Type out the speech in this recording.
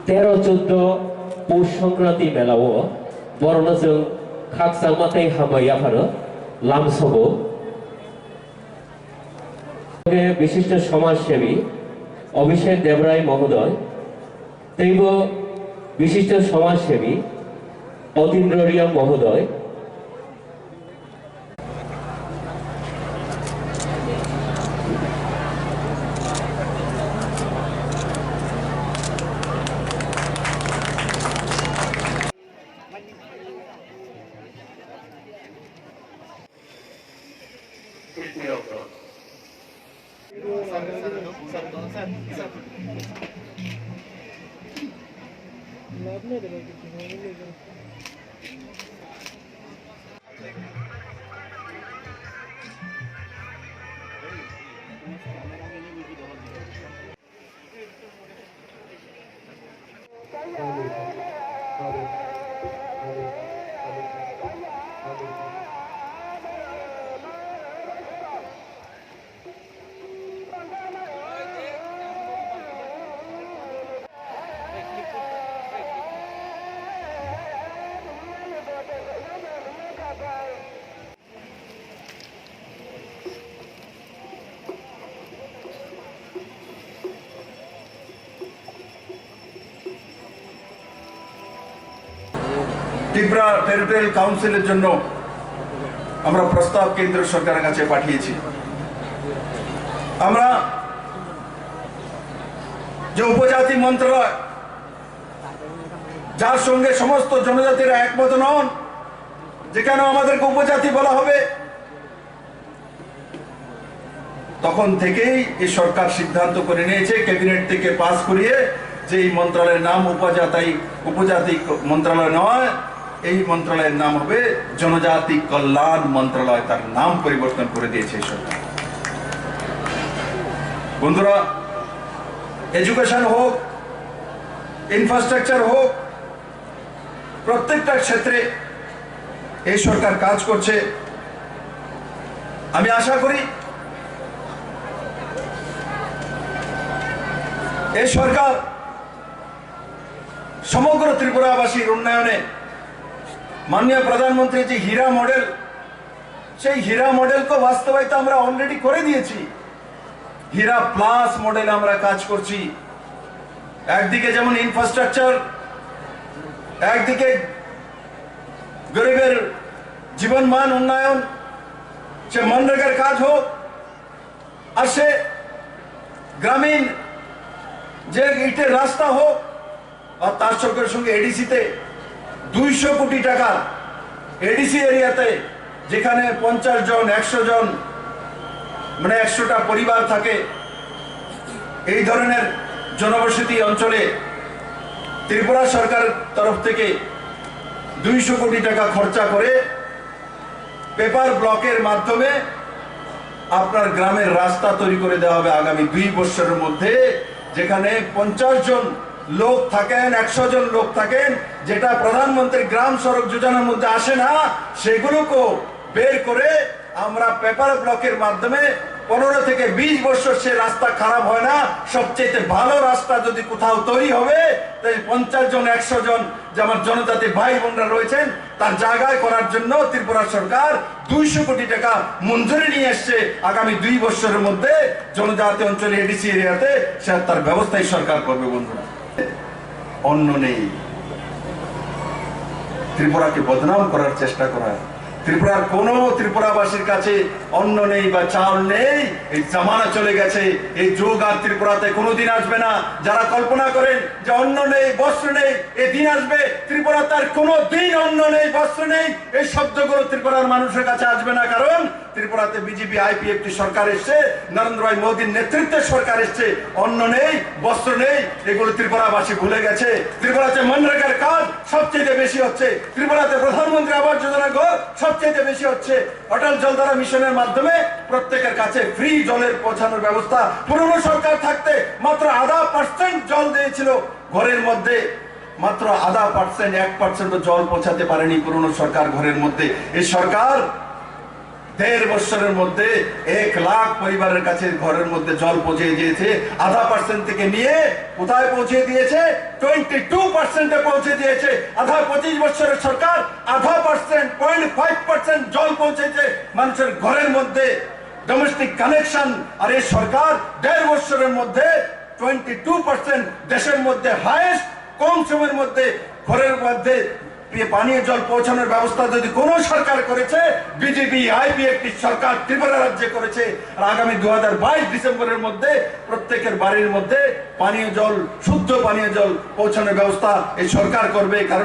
13-14 পৌষ সংক্রান্তি মেলাও বরनो जों खागसालमाथाय हाबाय आफारो लामसबो विशिष्ट समाजसेवी अभिषेक देवराय महोदय तैबो विशिष्ट समाजसेवी अतीन्द्र रिया महोदय त्रिपुरा टेरिटोरियल काउंसिलेर जन्य আমরা প্রস্তাব কেন্দ্র সরকারের কাছে পাঠিয়েছি। আমরা যে উপজাতি মন্ত্রণালয় যার সঙ্গে সমস্ত জনজাতিরা একমত নন, যেখানে আমাদেরকে উপজাতি বলা হবে, তখন থেকেই এই সরকার সিদ্ধান্ত করে নিয়েছে ক্যাবিনেট থেকে পাস করিয়ে যে এই মন্ত্রণালয়ের নাম উপজাতি মন্ত্রণালয় নয়, এই মন্ত্রণালয়ের নাম হবে জনজাতি কল্যাণ মন্ত্রণালয়। তার নাম পরিবর্তন করে দিয়েছে সরকার। বন্ধুরা, এডুকেশন হোক, ইনফ্রাস্ট্রাকচার হোক, প্রত্যেকটা ক্ষেত্রে এই সরকার কাজ করছে। আমি আশা করি এই সরকার সমগ্র ত্রিপুরাবাসীর উন্নয়নে माननीय प्रधानमंत्री जी हीरा मॉडल, से हीरा मॉडल को वास्तवायित আমরা অলরেডি করে দিয়েছি। हीरा प्लस मॉडल আমরা কাজ করছি। একদিকে যেমন ইনফ্রাস্ট্রাকচার, একদিকে গরিবের জীবনমান উন্নয়ন, সে মনরেগার কাজ হোক, আর সে গ্রামীণ যে ইটের রাস্তা হোক, আর তার সঙ্গে সঙ্গে এডিসিতে 200 কোটি টাকা এডিসি এরিয়াতে যেখানে 50 জন 100 জন মানে 100টা পরিবার থাকে, এই ধরনের জনবসতি অঞ্চলে ত্রিপুরা সরকারের তরফ থেকে 200 কোটি টাকা খরচা করে পেপার ব্লকের মাধ্যমে আপনার গ্রামের রাস্তা তৈরি করে দেওয়া হবে আগামী 2 বছরের মধ্যে। যেখানে 50 জন লোক থাকেন, 100 জন লোক থাকেন, যেটা প্রধানমন্ত্রী গ্রাম সড়ক যোজনার মধ্যে আসে না, সেগুলোকে বের করে আমরা পেপার ব্লকের মাধ্যমে 15 থেকে 20 বছর সে রাস্তা খারাপ হয় না। সবচেয়ে ভালো রাস্তা যদি কোথাও তৈরি হবে, তাই 50 জন 100 জন যে আমার জনজাতি ভাই বোনরা রয়েছেন তার জায়গায় করার জন্য ত্রিপুরা সরকার 200 কোটি টাকা মঞ্জুরি নিয়ে এসছে। আগামী 2 বছরের মধ্যে জনজাতি অঞ্চলে এডিসি এরিয়াতে সে তার ব্যবস্থাই সরকার করবে। বন্ধুরা, অন্য নেই, ত্রিপুরাকে বদনাম করার চেষ্টা করা, ত্রিপুরার কোন ত্রিপুরাবাসীর কাছে অন্ন নেই বা চাল নেই, এই জামানা চলে গেছে। এই যুগ আর ত্রিপুরাতে কোনোদিন আসবে না। যারা কল্পনা করেন যে অন্ন নেই বস্ত্র নেই এই দিন আসবে, ত্রিপুরাতে আর কোনোদিন অন্ন নেই বস্ত্র নেই এই শব্দগুলো ত্রিপুরার মানুষের কাছে আসবে না। কারণ ত্রিপুরাতে বিজেপি আইপিএফটি সরকার এসছে, নরেন্দ্র ভাই মোদীর নেতৃত্বে সরকার এসছে। অন্ন নেই বস্ত্র নেই এগুলো ত্রিপুরাবাসী ভুলে গেছে। ত্রিপুরাতে মনরেগার কাজ সবচেয়ে বেশি হচ্ছে, ত্রিপুরাতে প্রধানমন্ত্রী আবাস যোজনা ঘর সবচেয়ে বেশি হচ্ছে। অটল জলধারা মিশনের মাধ্যমে প্রত্যেকের কাছে ফ্রি জলের পৌঁছানোর ব্যবস্থা। পুরনো সরকার থাকতে মাত্র 0.5% জল দিয়েছিল ঘরের মধ্যে, মাত্র 0.5% 1% জল পৌঁছাতে পারেনি পুরনো সরকার ঘরের মধ্যে। এই সরকার 1.5 বছরের মধ্যে 1 লাখ পরিবারের কাছে ঘরের মধ্যে জল পৌঁছে দিয়েছে। 0.5% থেকে নিয়ে কোথায় পৌঁছে দিয়েছে? 22% পৌঁছে দিয়েছে। 25 বছরের সরকার 0.5%, 0.5% জল পৌঁছেছে মানুষের ঘরের মধ্যে, ডোমেস্টিক কানেকশন। আর এই সরকার 1.5 বছরের মধ্যে 22% দেশের মধ্যে হাইয়েস্ট, কম সময়ের মধ্যে ঘরের মধ্যে পানীয় জল পৌঁছানোর ব্যবস্থা যদি কোন সরকার করেছে, বিজেপি আইপি একটি সরকার ত্রিপুরা রাজ্যে করেছে। আর আগামী 2022 ডিসেম্বরের মধ্যে প্রত্যেকের বাড়ির মধ্যে পানীয় জল, শুদ্ধ পানীয় জল পৌঁছানোর ব্যবস্থা এই সরকার করবে। কারণ